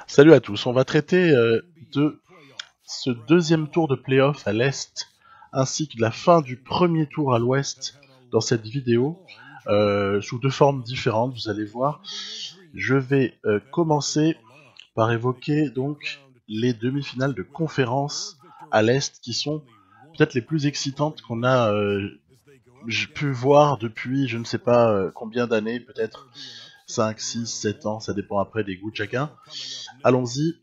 Salut à tous, on va traiter de ce deuxième tour de playoff à l'Est, ainsi que de la fin du premier tour à l'Ouest dans cette vidéo, sous deux formes différentes, vous allez voir. Je vais commencer par évoquer donc les demi-finales de conférence à l'Est, qui sont peut-être les plus excitantes qu'on a pu voir depuis je ne sais pas combien d'années, peut-être 5, 6, 7 ans, ça dépend après des goûts de chacun. Allons-y,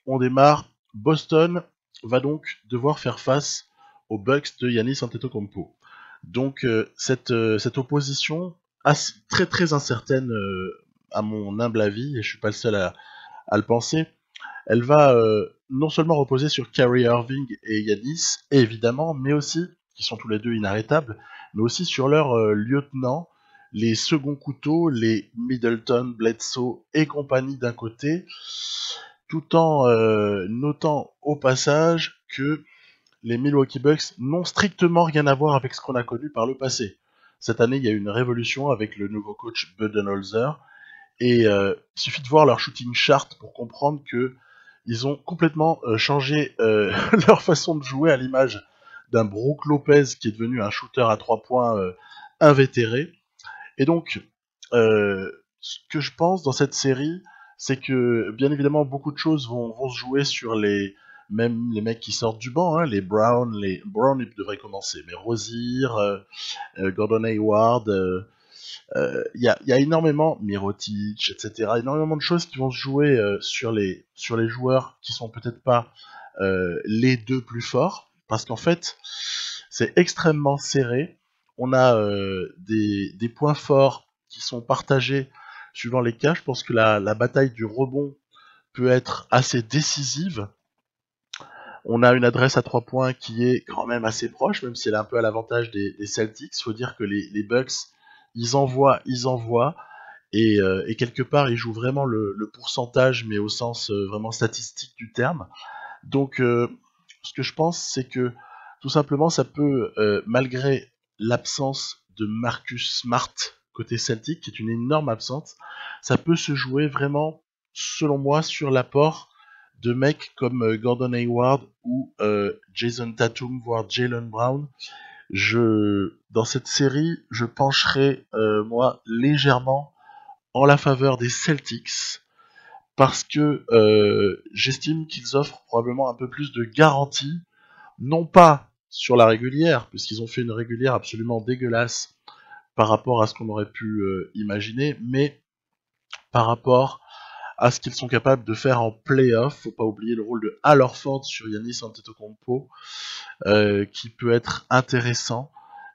on démarre. Boston va donc devoir faire face aux Bucks de Giannis Antetokounmpo. Donc cette opposition très très incertaine à mon humble avis, et je suis pas le seul à le penser, elle va non seulement reposer sur Kyrie Irving et Giannis, évidemment, mais aussi, qui sont tous les deux inarrêtables, mais aussi sur leurs lieutenants, les seconds couteaux, les Middleton, Bledsoe et compagnie d'un côté, tout en notant au passage que les Milwaukee Bucks n'ont strictement rien à voir avec ce qu'on a connu par le passé. Cette année, il y a eu une révolution avec le nouveau coach Budenholzer, et il suffit de voir leur shooting chart pour comprendre que ils ont complètement changé leur façon de jouer à l'image d'un Brook Lopez qui est devenu un shooter à 3 points invétéré. Et donc, ce que je pense dans cette série, c'est que bien évidemment beaucoup de choses vont se jouer sur même les mecs qui sortent du banc, hein, les Brown ils devraient commencer, mais Rozier, Gordon Hayward, y a énormément, Mirotic, etc., énormément de choses qui vont se jouer sur les joueurs qui sont peut-être pas les deux plus forts, parce qu'en fait, c'est extrêmement serré. On a des points forts qui sont partagés suivant les cas. Je pense que la bataille du rebond peut être assez décisive. On a une adresse à 3 points qui est quand même assez proche, même si elle est un peu à l'avantage des Celtics. Il faut dire que les Bucks, ils envoient, et quelque part, ils jouent vraiment le pourcentage, mais au sens vraiment statistique du terme. Donc, ce que je pense, c'est que tout simplement, ça peut, malgré l'absence de Marcus Smart côté Celtic, qui est une énorme absence, ça peut se jouer vraiment, selon moi, sur l'apport de mecs comme Gordon Hayward ou Jason Tatum, voire Jaylen Brown. Dans cette série, je pencherai, moi, légèrement en la faveur des Celtics, parce que j'estime qu'ils offrent probablement un peu plus de garantie, non pas sur la régulière, puisqu'ils ont fait une régulière absolument dégueulasse par rapport à ce qu'on aurait pu imaginer, mais par rapport à ce qu'ils sont capables de faire en playoff. Faut pas oublier le rôle de Al Horford sur Giannis Antetokounmpo, qui peut être intéressant.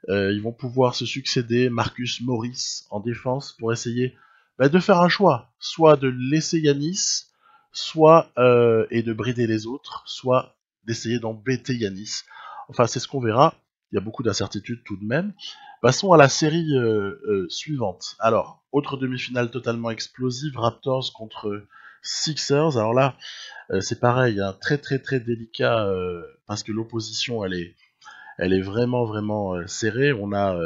Ils vont pouvoir se succéder Marcus Morris en défense pour essayer de faire un choix, soit de laisser Yanis, soit et de brider les autres, soit d'essayer d'embêter Yanis. Enfin, c'est ce qu'on verra. Il y a beaucoup d'incertitudes tout de même. Passons à la série suivante. Alors, autre demi-finale totalement explosive, Raptors contre Sixers. Alors là, c'est pareil, hein, très très très délicat parce que l'opposition, elle est vraiment vraiment serrée. On a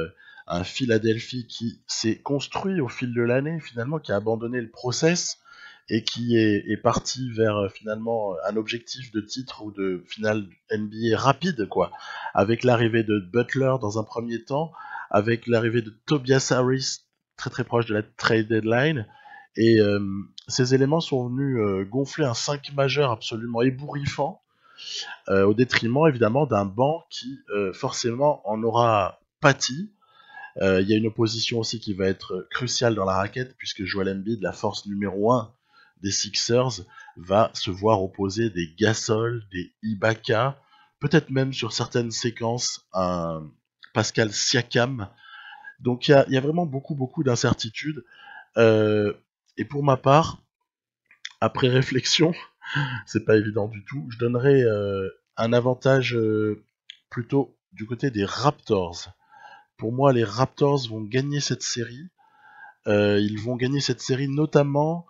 un Philadelphie qui s'est construit au fil de l'année, finalement, qui a abandonné le process et qui est parti vers finalement un objectif de titre ou de finale NBA rapide, quoi. Avec l'arrivée de Butler dans un premier temps, avec l'arrivée de Tobias Harris très très proche de la trade deadline, et ces éléments sont venus gonfler un 5 majeur absolument ébouriffant, au détriment évidemment d'un banc qui forcément en aura pâti. Il y a une opposition aussi qui va être cruciale dans la raquette, puisque Joel Embiid, la force numéro 1 des Sixers, va se voir opposer des Gasol, des Ibaka, peut-être même sur certaines séquences un Pascal Siakam. Donc il y a vraiment beaucoup beaucoup d'incertitudes. Euh, et pour ma part, après réflexion, c'est pas évident du tout, je donnerais un avantage plutôt du côté des Raptors. Pour moi, les Raptors vont gagner cette série. Ils vont gagner cette série notamment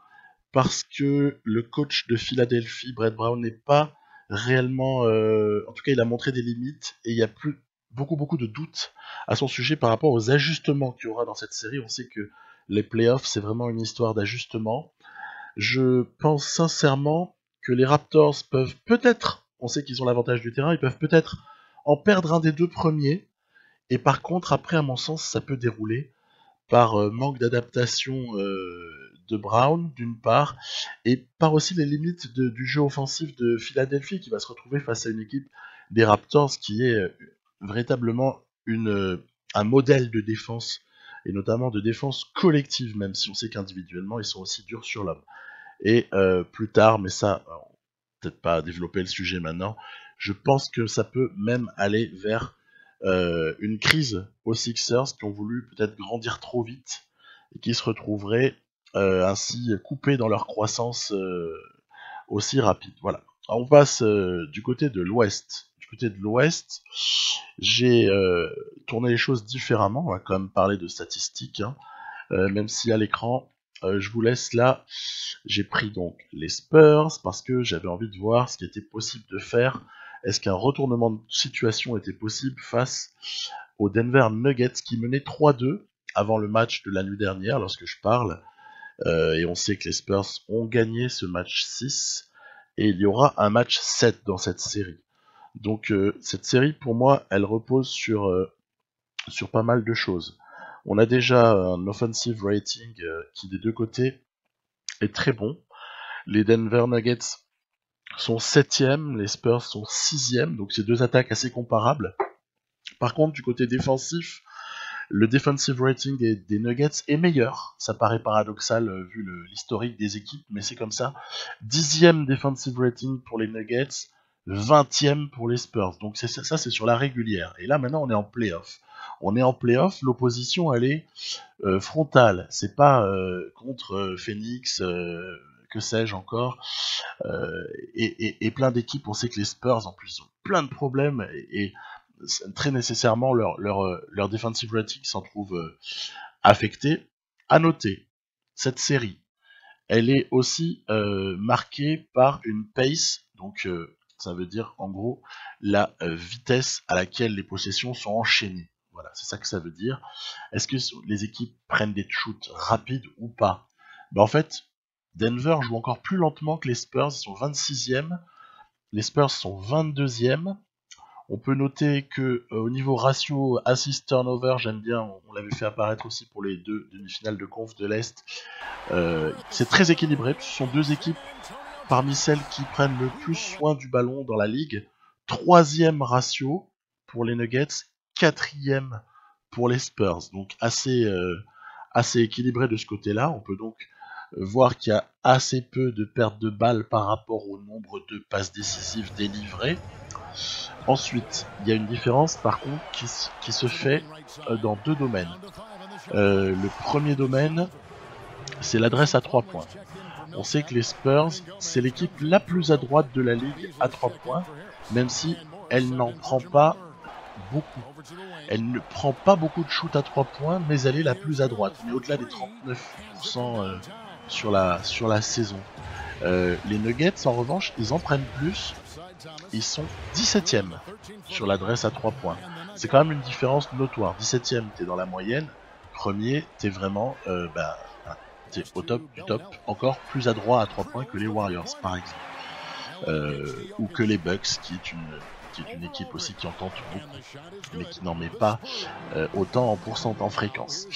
parce que le coach de Philadelphie, Brett Brown, n'est pas réellement... en tout cas, il a montré des limites et il y a plus beaucoup beaucoup de doutes à son sujet par rapport aux ajustements qu'il y aura dans cette série. On sait que les playoffs, c'est vraiment une histoire d'ajustement. Je pense sincèrement que les Raptors peuvent peut-être, on sait qu'ils ont l'avantage du terrain, ils peuvent peut-être en perdre un des deux premiers, et par contre après à mon sens ça peut dérouler par manque d'adaptation de Brown d'une part, et par aussi les limites du jeu offensif de Philadelphie qui va se retrouver face à une équipe des Raptors qui est véritablement un modèle de défense, et notamment de défense collective, même si on sait qu'individuellement ils sont aussi durs sur l'homme. Et plus tard, mais ça, peut-être pas développer le sujet maintenant, je pense que ça peut même aller vers une crise aux Sixers qui ont voulu peut-être grandir trop vite et qui se retrouveraient ainsi coupés dans leur croissance aussi rapide. Voilà. Alors on passe du côté de l'Ouest. Du côté de l'Ouest, j'ai tourné les choses différemment. On va quand même parler de statistiques, hein. Même si à l'écran, je vous laisse là. J'ai pris donc les Spurs parce que j'avais envie de voir ce qui était possible de faire. Est-ce qu'un retournement de situation était possible face aux Denver Nuggets qui menaient 3-2 avant le match de la nuit dernière lorsque je parle. Et on sait que les Spurs ont gagné ce match 6 et il y aura un match 7 dans cette série. Donc cette série pour moi elle repose sur pas mal de choses. On a déjà un offensive rating qui des deux côtés est très bon. Les Denver Nuggets sont 7e, les Spurs sont 6e, donc c'est deux attaques assez comparables. Par contre, du côté défensif, le defensive rating des Nuggets est meilleur. Ça paraît paradoxal vu l'historique des équipes, mais c'est comme ça. 10e defensive rating pour les Nuggets, 20e pour les Spurs. Donc ça c'est sur la régulière. Et là maintenant on est en playoff. On est en playoff, l'opposition elle est frontale. C'est pas contre Phoenix, que sais-je encore, et plein d'équipes. On sait que les Spurs en plus ont plein de problèmes et très nécessairement leur defensive rating s'en trouve affecté. À noter, cette série, elle est aussi marquée par une pace, donc ça veut dire en gros la vitesse à laquelle les possessions sont enchaînées. Voilà, c'est ça que ça veut dire. Est-ce que les équipes prennent des shoots rapides ou pas? En fait, Denver joue encore plus lentement que les Spurs, ils sont 26e, les Spurs sont 22e. On peut noter que au niveau ratio assist turnover, j'aime bien, on l'avait fait apparaître aussi pour les deux demi-finales de conf de l'Est. C'est très équilibré, ce sont deux équipes parmi celles qui prennent le plus soin du ballon dans la ligue. 3e ratio pour les Nuggets, 4e pour les Spurs. Donc assez équilibré de ce côté-là. On peut donc voir qu'il y a assez peu de pertes de balles par rapport au nombre de passes décisives délivrées. Ensuite, il y a une différence par contre qui se fait dans deux domaines. Le premier domaine, c'est l'adresse à 3 points. On sait que les Spurs, c'est l'équipe la plus à droite de la ligue à 3 points, même si elle n'en prend pas beaucoup. Elle ne prend pas beaucoup de shoot à 3 points, mais elle est la plus à droite. On est au-delà des 39% sur la saison. Les Nuggets, en revanche, ils en prennent plus. Ils sont 17e sur l'adresse à 3 points. C'est quand même une différence notoire. 17e, t'es dans la moyenne. Premier, t'es vraiment t'es au top du top. Encore plus adroit à 3 points que les Warriors, par exemple. Ou que les Bucks, qui est une équipe aussi qui en tente beaucoup, mais qui n'en met pas autant en fréquence.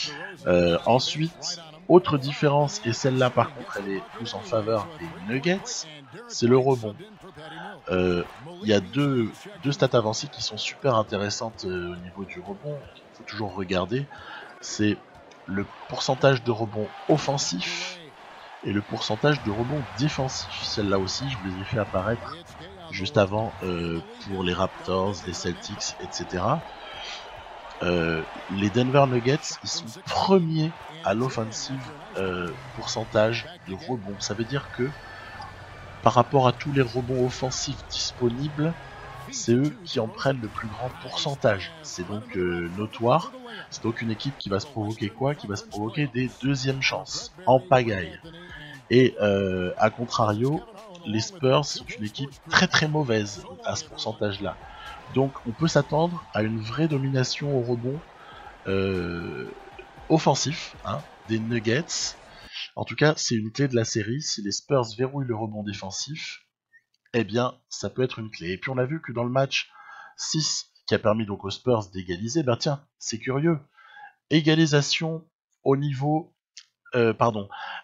Ensuite, autre différence, et celle-là par contre elle est plus en faveur des Nuggets, c'est le rebond. Il y a deux stats avancées qui sont super intéressantes au niveau du rebond, qu'il faut toujours regarder. C'est le pourcentage de rebond offensif et le pourcentage de rebond défensif. Celle-là aussi, je vous les ai fait apparaître juste avant pour les Raptors, les Celtics, etc. Les Denver Nuggets, ils sont premiers à l'offensive pourcentage de rebond. Ça veut dire que par rapport à tous les rebonds offensifs disponibles, c'est eux qui en prennent le plus grand pourcentage. C'est donc notoire. C'est donc une équipe qui va se provoquer quoi? Qui va se provoquer des deuxièmes chances, en pagaille. Et à contrario, les Spurs sont une équipe très très mauvaise à ce pourcentage-là. Donc on peut s'attendre à une vraie domination au rebond offensif des Nuggets. En tout cas, c'est une clé de la série. Si les Spurs verrouillent le rebond défensif, eh bien, ça peut être une clé. Et puis on a vu que dans le match 6, qui a permis donc aux Spurs d'égaliser, ben tiens, c'est curieux. Égalisation au niveau...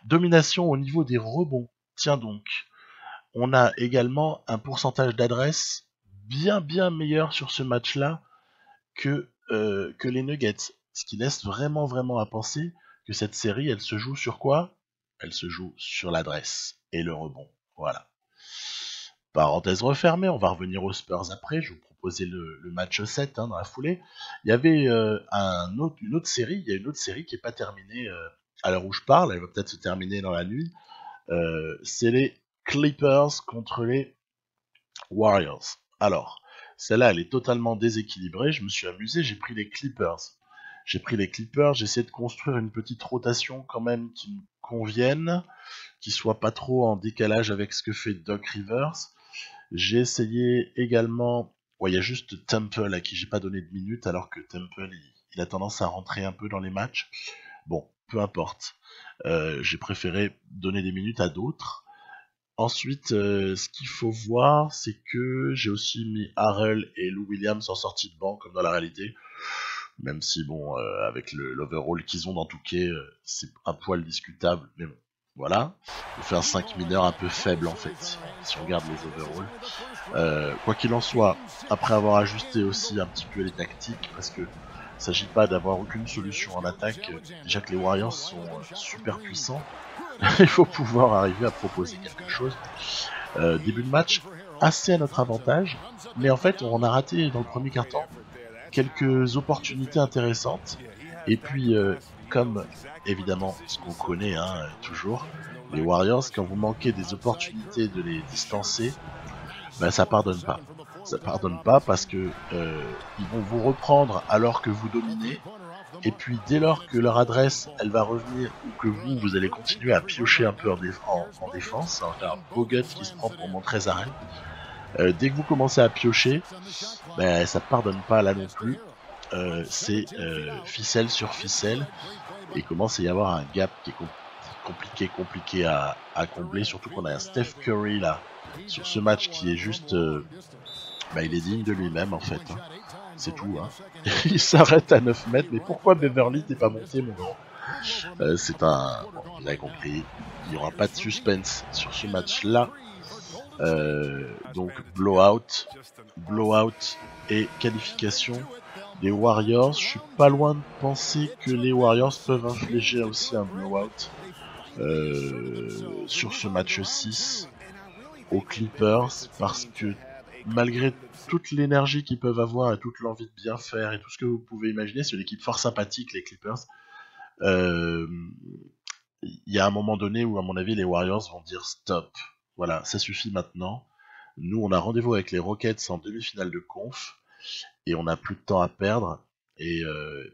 domination au niveau des rebonds. Tiens donc, on a également un pourcentage d'adresse bien meilleur sur ce match-là que les Nuggets. Ce qui laisse vraiment à penser que cette série, elle se joue sur quoi? Elle se joue sur l'adresse et le rebond. Voilà. Parenthèse refermée, on va revenir aux Spurs après, je vais vous proposer le match 7 dans la foulée. Il y avait une autre série, il y a une autre série qui n'est pas terminée à l'heure où je parle, elle va peut-être se terminer dans la nuit. C'est les Clippers contre les Warriors. Alors, celle-là, elle est totalement déséquilibrée, je me suis amusé, j'ai pris les Clippers. J'ai essayé de construire une petite rotation quand même qui me convienne, qui soit pas trop en décalage avec ce que fait Doc Rivers. J'ai essayé également... il y a juste Temple à qui j'ai pas donné de minutes, alors que Temple, il a tendance à rentrer un peu dans les matchs. Bon, peu importe. J'ai préféré donner des minutes à d'autres. Ensuite, ce qu'il faut voir, c'est que j'ai aussi mis Harrell et Lou Williams en sortie de banc, comme dans la réalité. Même si, bon, avec l'overall qu'ils ont dans Touquet, c'est un poil discutable, mais bon. Voilà, on fait un 5 mineur un peu faible en fait, si on regarde les overalls. Quoi qu'il en soit, après avoir ajusté aussi un petit peu les tactiques, parce que il ne s'agit pas d'avoir aucune solution en attaque, déjà que les Warriors sont super puissants, il faut pouvoir arriver à proposer quelque chose. Début de match assez à notre avantage, mais en fait on a raté dans le premier quart-temps quelques opportunités intéressantes, et puis comme évidemment ce qu'on connaît toujours, les Warriors, quand vous manquez des opportunités de les distancer, ben ça pardonne pas. Ça pardonne pas parce que ils vont vous reprendre alors que vous dominez, et puis dès lors que leur adresse elle va revenir, ou que vous allez continuer à piocher un peu en défense, un Bogut qui se prend pour Montrezl Harrell, dès que vous commencez à piocher, ben ça pardonne pas là non plus. C'est ficelle sur ficelle, et commence à y avoir un gap qui est compliqué à combler, surtout qu'on a un Steph Curry là sur ce match qui est juste il est digne de lui-même en fait, c'est tout, il s'arrête à 9 mètres, mais pourquoi Beverly t'es pas monté mon grand? Vous avez compris, il n'y aura pas de suspense sur ce match là. Donc blowout et qualification des Warriors. Je suis pas loin de penser que les Warriors peuvent infliger aussi un blowout sur ce match 6 aux Clippers, parce que malgré toute l'énergie qu'ils peuvent avoir et toute l'envie de bien faire et tout ce que vous pouvez imaginer, c'est une équipe fort sympathique, les Clippers. Il y a un moment donné où à mon avis les Warriors vont dire stop, voilà, ça suffit maintenant. Nous on a rendez-vous avec les Rockets en demi-finale de conf, et on n'a plus de temps à perdre, et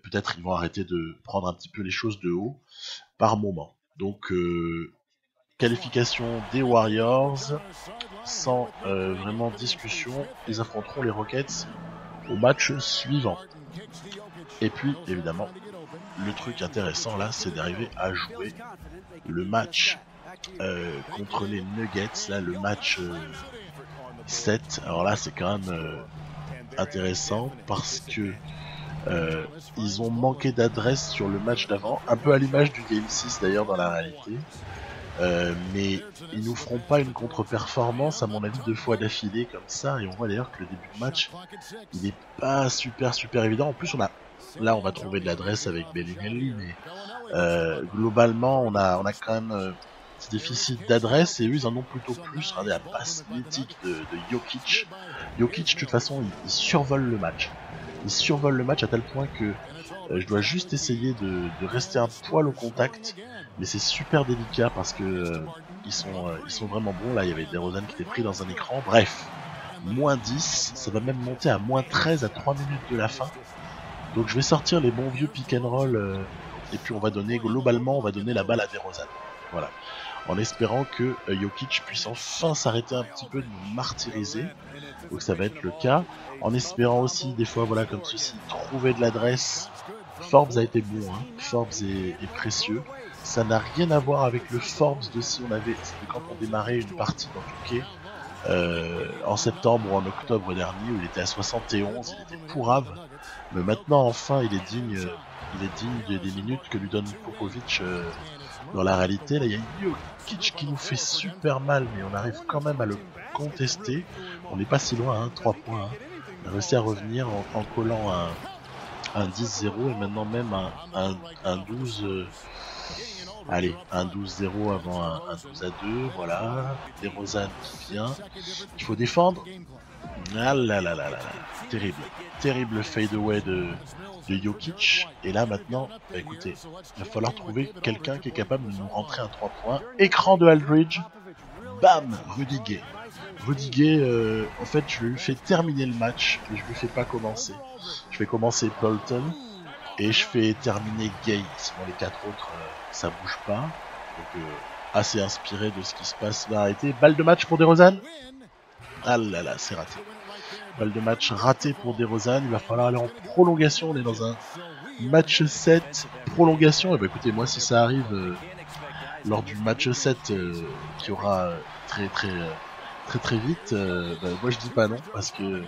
peut-être ils vont arrêter de prendre un petit peu les choses de haut par moment. Donc qualification des Warriors sans vraiment discussion. Ils affronteront les Rockets au match suivant. Et puis évidemment le truc intéressant là, c'est d'arriver à jouer le match contre les Nuggets, là le match 7. Alors là c'est quand même intéressant parce que ils ont manqué d'adresse sur le match d'avant, un peu à l'image du Game 6 d'ailleurs dans la réalité, mais ils nous feront pas une contre-performance à mon avis 2 fois d'affilée comme ça, et on voit d'ailleurs que le début de match il est pas super évident. En plus on va trouver de l'adresse avec Bellinelli, mais globalement on a quand même ce déficit d'adresse, et eux ils en ont plutôt plus. Regardez la passe mythique de Jokic. Jokic de toute façon il survole le match. Il survole le match à tel point que je dois juste essayer de rester un poil au contact, mais c'est super délicat parce que ils sont vraiment bons. Là il y avait DeRozan qui était pris dans un écran. Bref, moins 10, ça va même monter à moins 13 à 3 minutes de la fin. Donc je vais sortir les bons vieux pick and roll, et puis on va donner la balle à DeRozan. Voilà. En espérant que Jokic puisse enfin s'arrêter un petit peu de nous martyriser. Donc ça va être le cas. En espérant aussi des fois, voilà, comme ceci, trouver de l'adresse. Forbes a été bon, Forbes est précieux. ça n'a rien à voir avec le Forbes de si on avait, c'était quand on démarrait une partie dans Touquet en septembre ou en octobre dernier où il était à 71, il était pourrave, mais maintenant enfin il est digne des minutes que lui donne Popovic dans la réalité. Là il y a Jokic qui nous fait super mal, mais on arrive quand même à le contester. On n'est pas si loin, hein, 3 points. Hein. On a réussi à revenir en collant un 10-0 et maintenant même un 12. Allez, un 12-0 avant un 12-2, voilà. DeRozan qui vient. Il faut défendre. Ah là là là là là. Terrible. Terrible fadeaway de Jokic. Et là maintenant, bah écoutez, il va falloir trouver quelqu'un qui est capable de nous rentrer un 3 points. Écran de Aldridge. Bam, Rudy Gay. Rudy Gay, en fait, je lui fais terminer le match, mais je lui fais pas commencer. Je fais commencer Bolton et je fais terminer Gay. Sinon les 4 autres, ça bouge pas. Donc assez inspiré de ce qui se passe. Va arrêter. Balle de match pour DeRozan. Ah là là, c'est raté. Balle de match raté pour DeRozan. Il va falloir aller en prolongation. On est dans un match 7 prolongation. Et bah écoutez, moi si ça arrive lors du match 7 qui aura très vite, bah, moi je dis pas non parce que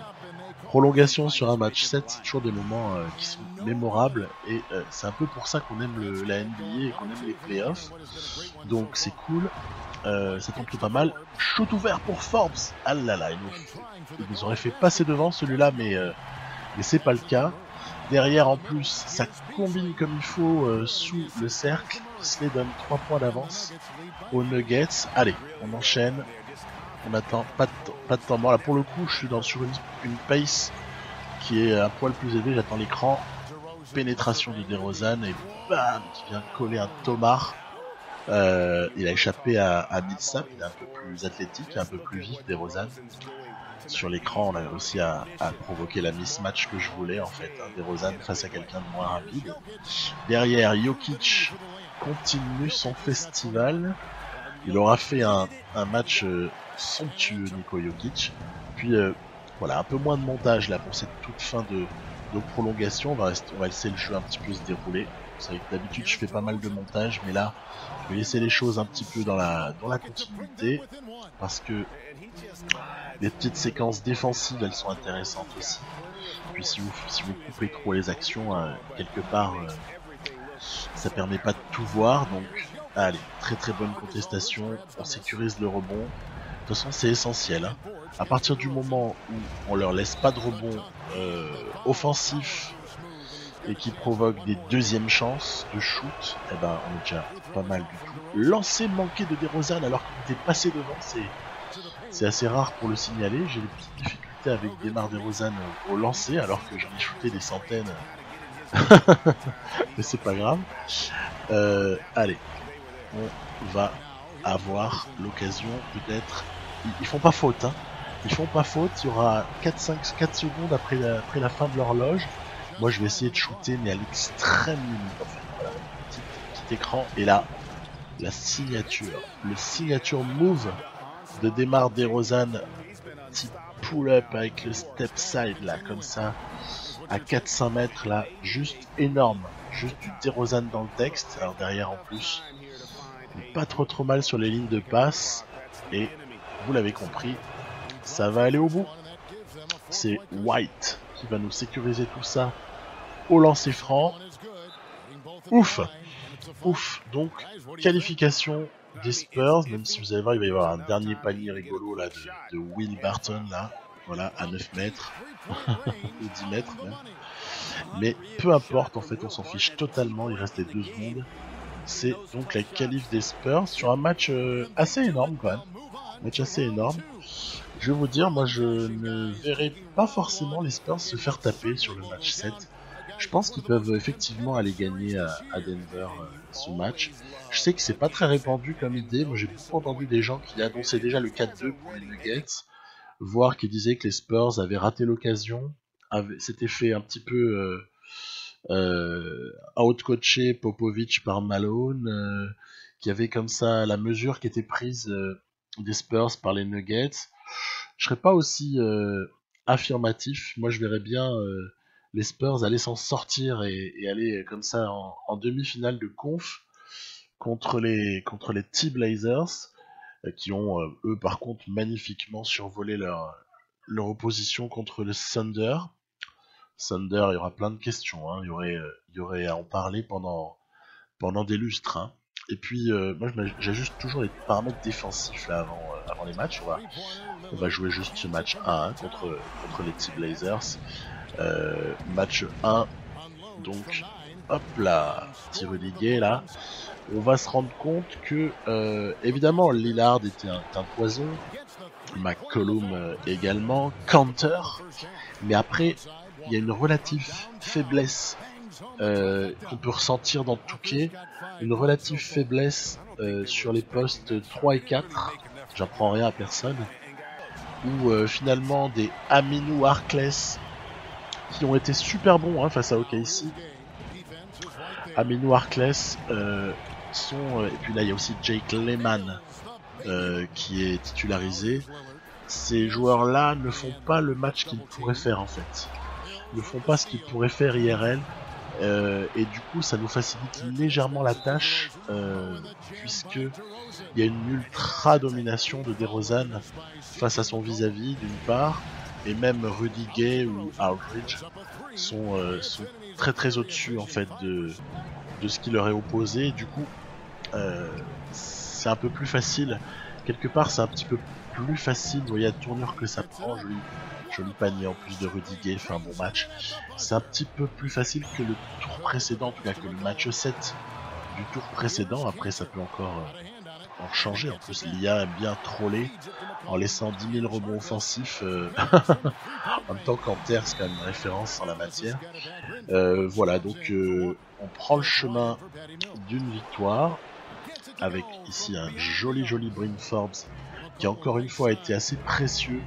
prolongation sur un match 7, c'est toujours des moments qui sont mémorables et c'est un peu pour ça qu'on aime la NBA et qu'on aime les playoffs. Donc c'est cool, ça tombe tout pas mal. Shoot ouvert pour Forbes. Ah là là, il nous aurait fait passer devant celui-là, mais c'est pas le cas. Derrière en plus, ça combine comme il faut sous le cercle. Slay donne 3 points d'avance aux Nuggets. Allez, on enchaîne. On attend pas de temps mort. Là pour le coup, je suis sur une pace qui est un poil plus élevé. J'attends l'écran. Pénétration de DeRozan et bam, qui vient coller un Tomar. Il a échappé à Millsap. Il est un peu plus athlétique, un peu plus vif DeRozan. Sur l'écran, on a réussi à provoquer la mismatch que je voulais en fait. Hein, DeRozan face à quelqu'un de moins rapide. Derrière, Jokic continue son festival. Il aura fait un match somptueux, Niko Jokic. Puis voilà, un peu moins de montage là pour cette toute fin de prolongation. On va laisser le jeu un petit peu se dérouler. Vous savez que d'habitude je fais pas mal de montage, mais là je vais laisser les choses un petit peu dans la continuité parce que les petites séquences défensives elles sont intéressantes aussi. Puis si vous coupez trop les actions, quelque part ça permet pas de tout voir. Donc allez, très bonne contestation, on sécurise le rebond. De toute façon c'est essentiel. Hein. À partir du moment où on leur laisse pas de rebond offensif et qui provoque des deuxièmes chances de shoot, eh ben on est déjà pas mal du tout. Lancer manqué de DeRozan alors qu'il était passé devant, c'est assez rare pour le signaler. J'ai des petites difficultés avec Demar DeRozan au lancer alors que j'en ai shooté des centaines. Mais c'est pas grave. Allez, on va avoir l'occasion peut-être. Ils font pas faute, hein. Ils font pas faute. Il y aura 4 secondes après la fin de l'horloge. Moi, je vais essayer de shooter, mais à l'extrême limite. En fait, voilà, petit écran. Et là, la signature, le signature move de Demar DeRozan, petit pull-up avec le step side là, comme ça, à 400 mètres là, juste énorme. Juste du DeRozan dans le texte. Alors derrière en plus, pas trop mal sur les lignes de passe. Et vous l'avez compris, ça va aller au bout. C'est White qui va nous sécuriser tout ça au lancer franc. Ouf. Donc qualification des Spurs, même si vous allez voir il va y avoir un dernier panier rigolo là de Will Barton là, voilà, à 9 mètres ou 10 mètres même. Mais peu importe, en fait on s'en fiche totalement, il restait 2 secondes. C'est donc la qualif des Spurs sur un match assez énorme quand même. Match assez énorme. Je vais vous dire, moi je ne verrai pas forcément les Spurs se faire taper sur le match 7. Je pense qu'ils peuvent effectivement aller gagner à Denver ce match. Je sais que c'est pas très répandu comme idée. Moi j'ai beaucoup entendu des gens qui annonçaient déjà le 4-2 pour les Nuggets, voire qui disaient que les Spurs avaient raté l'occasion, s'étaient fait un petit peu outcoaché Popovic par Malone, qui avait comme ça la mesure qui était prise des Spurs par les Nuggets. Je serais pas aussi affirmatif. Moi, je verrais bien les Spurs aller s'en sortir et aller comme ça en demi-finale de conf. contre les T-Blazers, qui ont, eux, par contre, magnifiquement survolé leur opposition contre le Thunder. Thunder, il y aura plein de questions, hein. Il y aurait à en parler pendant des lustres, hein. Et puis, moi, j'ajuste toujours les paramètres défensifs là avant les matchs. On va jouer juste ce match 1 hein, contre les T-Blazers. Match 1, donc, hop là, petit Rudy Gay là. On va se rendre compte que, évidemment, Lillard était un poison, McCollum également, Kanter, mais après, il y a une relative faiblesse qu'on peut ressentir dans Touquet, une relative faiblesse sur les postes 3 et 4, j'apprends rien à personne, où finalement des Aminou Harkless qui ont été super bons hein, face à OKC. Aminou Harkless sont... et puis là il y a aussi Jake Lehman qui est titularisé. Ces joueurs-là ne font pas le match qu'ils pourraient faire en fait. Ils ne font pas ce qu'ils pourraient faire IRL. Et du coup ça nous facilite légèrement la tâche puisque il y a une ultra domination de DeRozan face à son vis-à-vis d'une part, et même Rudy Gay ou Aldridge sont très très au-dessus en fait de ce qui leur est opposé. Du coup c'est un peu plus facile, quelque part c'est un petit peu plus facile, vous voyez la tournure que ça prend, joli panier en plus de Rudy Gay, fait un bon match. C'est un petit peu plus facile que le tour précédent, en tout cas que le match 7 du tour précédent. Après ça peut encore en changer, en plus l'IA aime bien troller en laissant 10 000 rebonds offensifs en même temps qu'Anter c'est quand même une référence en la matière. Voilà, donc on prend le chemin d'une victoire avec ici un joli Bryn Forbes qui encore une fois a été assez précieux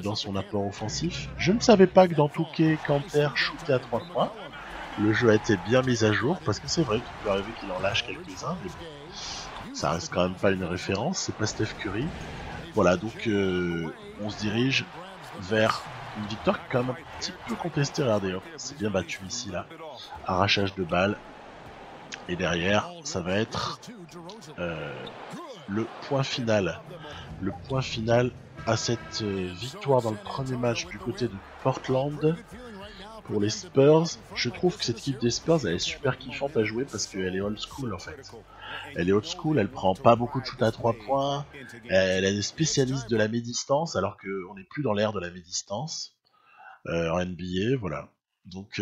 dans son apport offensif. Je ne savais pas que dans Touquet, Kanter shootait à 3 points. Le jeu a été bien mis à jour, parce que c'est vrai qu'il peut arriver qu'il en lâche quelques-uns, mais bon, ça reste quand même pas une référence, c'est pas Steph Curry. Voilà, donc on se dirige vers une victoire quand même un petit peu contestée. Regardez, c'est bien battu ici, là. Arrachage de balles. Et derrière, ça va être le point final. Le point final à cette victoire dans le premier match du côté de Portland pour les Spurs. Je trouve que cette équipe des Spurs elle est super kiffante à jouer parce qu'elle est old school en fait. Elle est old school, elle prend pas beaucoup de shoot à 3 points, elle est spécialiste de la mi-distance alors qu'on n'est plus dans l'ère de la mi-distance en NBA, voilà. Donc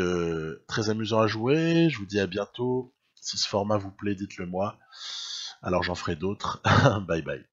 très amusant à jouer, je vous dis à bientôt. Si ce format vous plaît, dites-le moi. Alors j'en ferai d'autres. Bye bye.